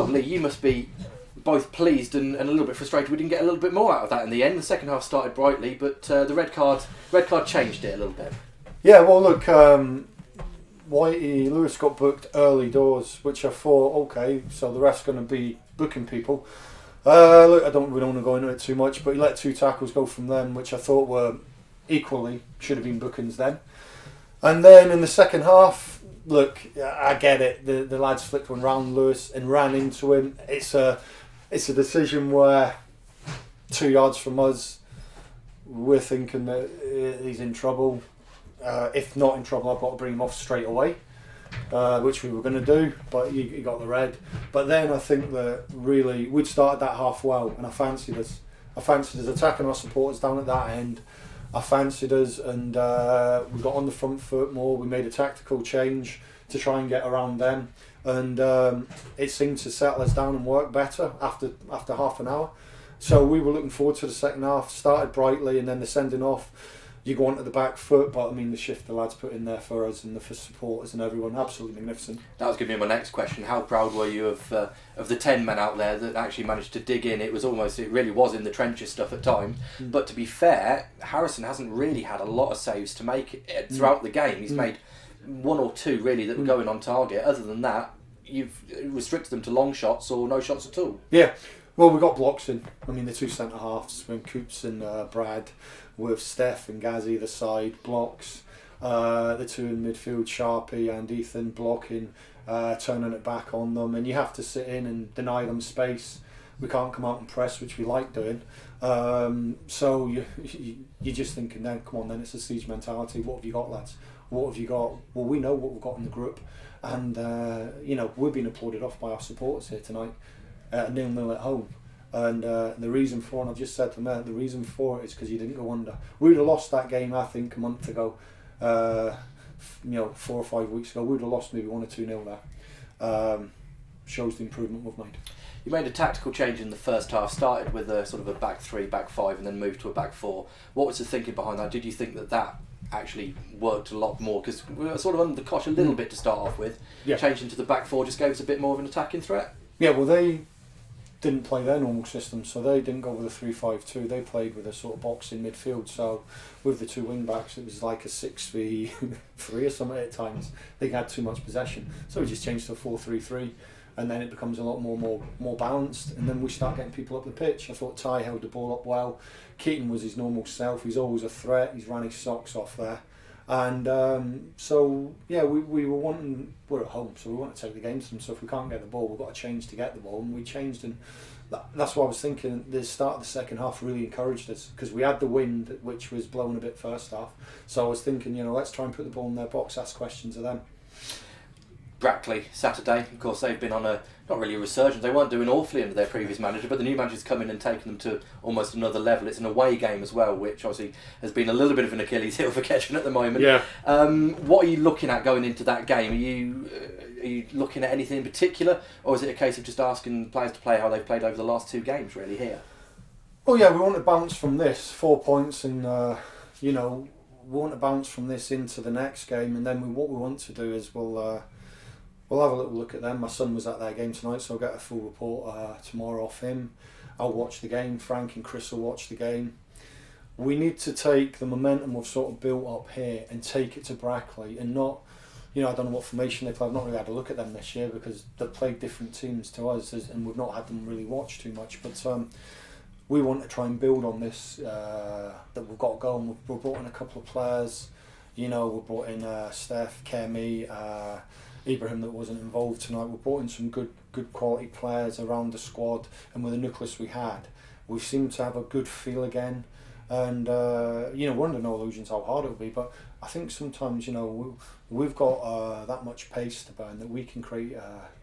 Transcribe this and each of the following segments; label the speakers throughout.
Speaker 1: Lee, you must be both pleased and a little bit frustrated we didn't get a little bit more out of that in the end. The second half started brightly, but the red card changed it a little bit.
Speaker 2: Yeah, well, look, Whitey Lewis got booked early doors, which I thought, okay, so the ref's going to be booking people. Look, we don't want to go into it too much, but he let 2 tackles go from them, which I thought were equally should have been bookings then. And then in the second half, look, I get it. The lads flicked one round Lewis and ran into him. It's a decision where 2 yards from us, we're thinking that he's in trouble. If not in trouble, I've got to bring him off straight away, which we were going to do, but he got the red. But then I think that really we'd started that half well, and I fancied us attacking our supporters down at that end. I fancied us, and we got on the front foot more. We made a tactical change to try and get around them, and it seemed to settle us down and work better after half an hour. So we were looking forward to the second half. Started brightly, and then the sending off. You go onto the back foot, but I mean the shift the lads put in there for us and for supporters and everyone, absolutely magnificent.
Speaker 1: That was going to be my next question. How proud were you of the 10 men out there that actually managed to dig in? It really was in the trenches stuff at times. But to be fair, Harrison hasn't really had a lot of saves to make throughout the game. He's made 1 or 2 really that were going on target. Other than that, you've restricted them to long shots or no shots at all.
Speaker 2: Yeah, well, we got blocks in. I mean, the 2 centre halves, when Coops and Brad, with Steph and Gaz either side, blocks. The 2 in midfield, Sharpie and Ethan, blocking, turning it back on them, and you have to sit in and deny them space. We can't come out and press, which we like doing. So you're just thinking then, come on then, it's a siege mentality. What have you got, lads? What have you got? Well, we know what we've got in the group, and we're being applauded off by our supporters here tonight, 0-0 at home. And the reason for it, and I've just said to them, the reason for it is because you didn't go under. We would have lost that game, I think, a month ago, 4 or 5 weeks ago. We would have lost maybe 1 or 2-0 there. Shows the improvement we've made.
Speaker 1: You made a tactical change in the first half, started with a sort of a back 3, back 5, and then moved to a back 4. What was the thinking behind that? Did you think that actually worked a lot more? Because we were sort of under the cosh a little bit to start off with. Yeah. Changing to the back 4 just gave us a bit more of an attacking threat.
Speaker 2: Yeah, well, they didn't play their normal system, so they didn't go with a 3-5-2. They played with a sort of box in midfield. So with the 2 wing backs, it was like a 6v3 or something at times. They had too much possession, so we just changed to a 4-3-3, and then it becomes a lot more balanced. And then we start getting people up the pitch. I thought Ty held the ball up well. Keaton was his normal self. He's always a threat. He's ran his socks off there. And so yeah, we're at home, so we want to take the game to them. So if we can't get the ball, we've got to change to get the ball, and we changed. And that's what I was thinking. The start of the second half really encouraged us because we had the wind, which was blowing a bit first half. So I was thinking, let's try and put the ball in their box, ask questions of them.
Speaker 1: Brackley, Saturday, of course, they've been on not really a resurgence. They weren't doing awfully under their previous manager, but the new manager's come in and taken them to almost another level. It's an away game as well, which obviously has been a little bit of an Achilles heel for Kettering at the moment.
Speaker 2: Yeah.
Speaker 1: What are you looking at going into that game? Are you looking at anything in particular, or is it a case of just asking players to play how they've played over the last 2 games, really, here?
Speaker 2: Oh yeah, we want to bounce from this 4 points, and we want to bounce from this into the next game, and then what we want to do is we'll have a little look at them. My son was at their game tonight, so I'll get a full report tomorrow off him. I'll watch the game. Frank and Chris will watch the game. We need to take the momentum we've sort of built up here and take it to Brackley, and not, I don't know what formation they play. I've not really had a look at them this year because they've played different teams to us, and we've not had them really watch too much. But we want to try and build on this that we've got going. We've brought in a couple of players. We've brought in Steph, Kemi, Ibrahim that wasn't involved tonight. We brought in some good quality players around the squad, and with the nucleus we had, we seemed to have a good feel again. And we're under no illusions how hard it'll be, but I think sometimes we've got that much pace to burn that we can create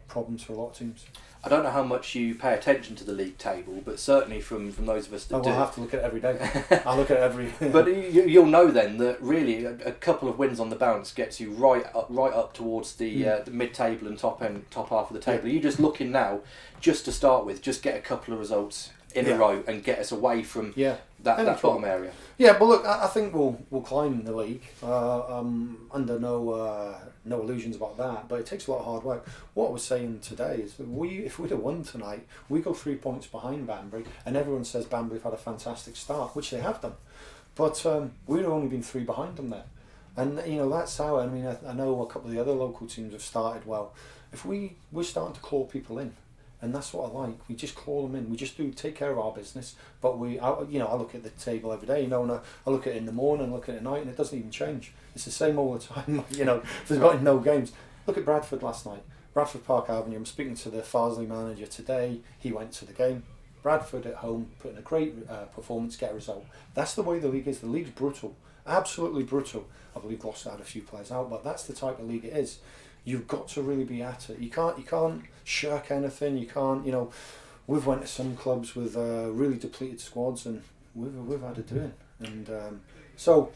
Speaker 2: problems for a lot of teams.
Speaker 1: I don't know how much you pay attention to the league table, but certainly from those of us that do.
Speaker 2: I have to look at it every day. I look at it every.
Speaker 1: But you'll know then that really a couple of wins on the bounce gets you right up towards the mid-table and top half of the table. Are you just looking now, just to start with, just get a couple of results in a row and get us away from that bottom area.
Speaker 2: Yeah, but look, I think we'll climb the league under no illusions about that. But it takes a lot of hard work. What I was saying today is that if we'd have won tonight, we go 3 points behind Banbury, and everyone says Banbury have had a fantastic start, which they have done. But we'd have only been 3 behind them there. And that's how. I mean, I know a couple of the other local teams have started well. If we're starting to claw people in, and that's what I like. We just claw them in. We just do take care of our business. But I look at the table every day. And I look at it in the morning, look at it at night, and it doesn't even change. It's the same all the time. There's got no games. Look at Bradford last night. Bradford Park Avenue. I'm speaking to the Farsley manager today. He went to the game. Bradford at home, put in a great performance, get a result. That's the way the league is. The league's brutal. Absolutely brutal. I believe Gloucester had a few players out, but that's the type of league it is. You've got to really be at it. You can't shirk anything. You can't. We've went to some clubs with really depleted squads, and we've had it doing. And so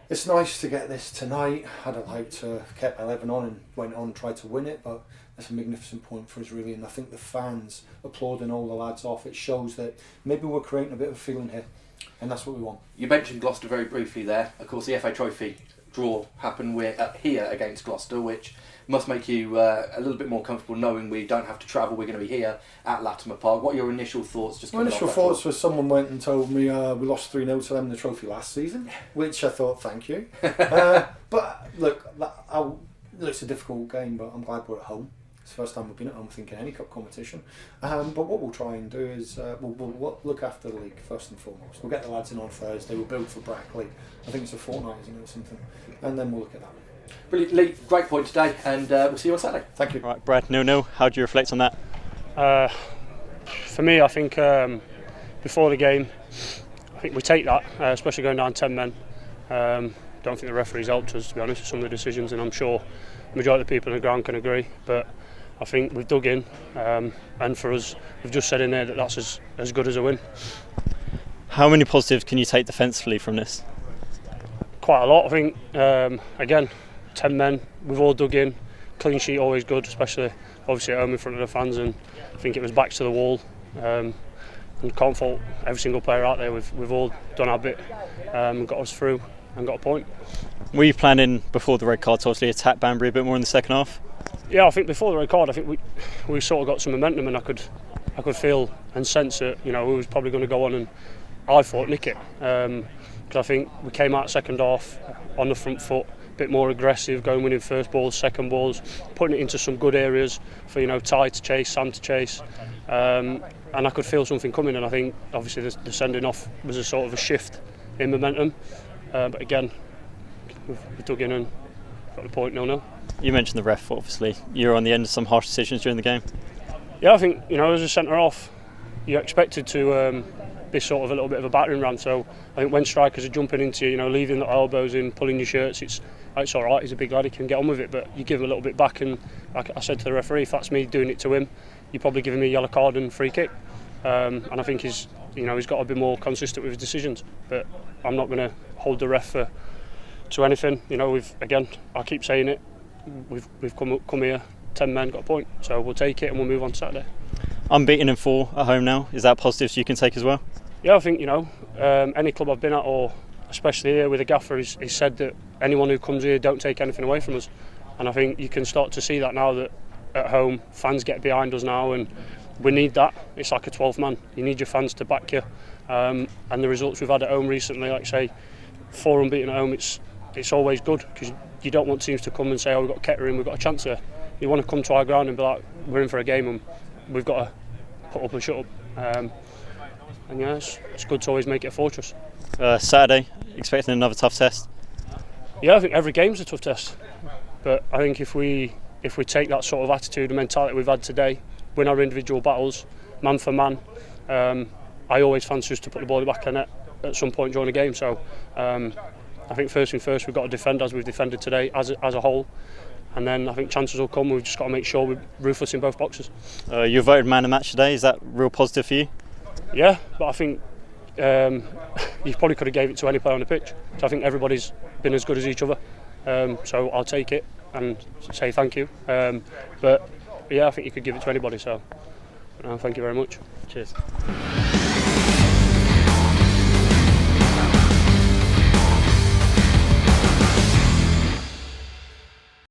Speaker 2: it's nice to get this tonight. I'd have liked to have kept 11 on and went on and tried to win it, but that's a magnificent point for us, really. And I think the fans applauding all the lads off. It shows that maybe we're creating a bit of a feeling here. And that's what we want. You
Speaker 1: mentioned Gloucester very briefly there. Of course, the FA Trophy draw happened here against Gloucester, which must make you a little bit more comfortable knowing we don't have to travel. We're going to be here at Latimer Park. What are your initial thoughts?
Speaker 2: My initial thoughts was someone went and told me we lost 3-0 to them in the trophy last season, which I thought, thank you. But look, it's a difficult game, but I'm glad we're at home. It's the first time we've been at home, I think, in any cup competition. But what we'll try and do is we'll look after the league first and foremost. We'll get the lads in on Thursday. We'll build for Brackley. I think it's a fortnight, isn't it, or something? And then we'll look at that.
Speaker 1: Brilliant, Lee. Great point today, and we'll see you on Saturday.
Speaker 2: Thank you.
Speaker 3: Right, Brad, 0-0. How do you reflect on that?
Speaker 4: For me, I think before the game, I think we take that, especially going down 10 men. Don't think the referees helped us, to be honest, with some of the decisions, and I'm sure the majority of the people on the ground can agree. But I think we've dug in, and for us, we've just said in there that that's as good as a win.
Speaker 3: How many positives can you take defensively from this?
Speaker 4: Quite a lot, I think. Again, 10 men, we've all dug in. Clean sheet always good, especially obviously at home in front of the fans, and I think it was backs to the wall. And can't fault every single player out there. We've all done our bit, got us through and got a point.
Speaker 3: Were you planning before the red card to obviously attack Banbury a bit more in the second half?
Speaker 4: Yeah, I think before the red card, I think we sort of got some momentum, and I could feel and sense that we was probably going to go on and I thought nick it, because I think we came out second half on the front foot, a bit more aggressive, going winning first balls, second balls, putting it into some good areas for Ty to chase, Sam to chase, and I could feel something coming, and I think obviously the sending off was a sort of a shift in momentum, but again we dug in and got the point 0-0.
Speaker 3: You mentioned the ref, obviously. You were on the end of some harsh decisions during the game.
Speaker 4: Yeah, I think, as a centre-half, you're expected to be sort of a little bit of a battering ram. So I think when strikers are jumping into you, leaving the elbows in, pulling your shirts, it's all right. He's a big lad, he can get on with it. But you give him a little bit back, and like I said to the referee, if that's me doing it to him, you're probably giving me a yellow card and free kick. And I think he's got to be more consistent with his decisions. But I'm not going to hold the ref to anything. I keep saying it. We've come here, 10 men, got a point, so we'll take it and we'll move on to Saturday.
Speaker 3: Unbeaten in 4 at home now. Is that positives you can take as well?
Speaker 4: Yeah, I think any club I've been at, or especially here with the gaffer, he's said that anyone who comes here don't take anything away from us, and I think you can start to see that now that at home fans get behind us now, and we need that. It's like a 12th man. You need your fans to back you, and the results we've had at home recently, like say 4 unbeaten at home, it's always good, because you don't want teams to come and say, oh, we've got Kettering, we've got a chance here. You want to come to our ground and be like, we're in for a game and we've got to put up and shut up. And yeah, it's good to always make it a fortress.
Speaker 3: Saturday, expecting another tough test?
Speaker 4: Yeah, I think every game's a tough test. But I think if we take that sort of attitude and mentality we've had today, win our individual battles, man for man, I always fancy us to put the ball in the back of the net at some point during the game. So I think first thing first, we've got to defend as we've defended today as a whole, and then I think chances will come. We've just got to make sure we're ruthless in both boxes.
Speaker 3: You voted man of the match today. Is that real positive for you?
Speaker 4: Yeah, but I think you probably could have gave it to any player on the pitch. So I think everybody's been as good as each other. So I'll take it and say thank you. But yeah, I think you could give it to anybody. So thank you very much.
Speaker 3: Cheers.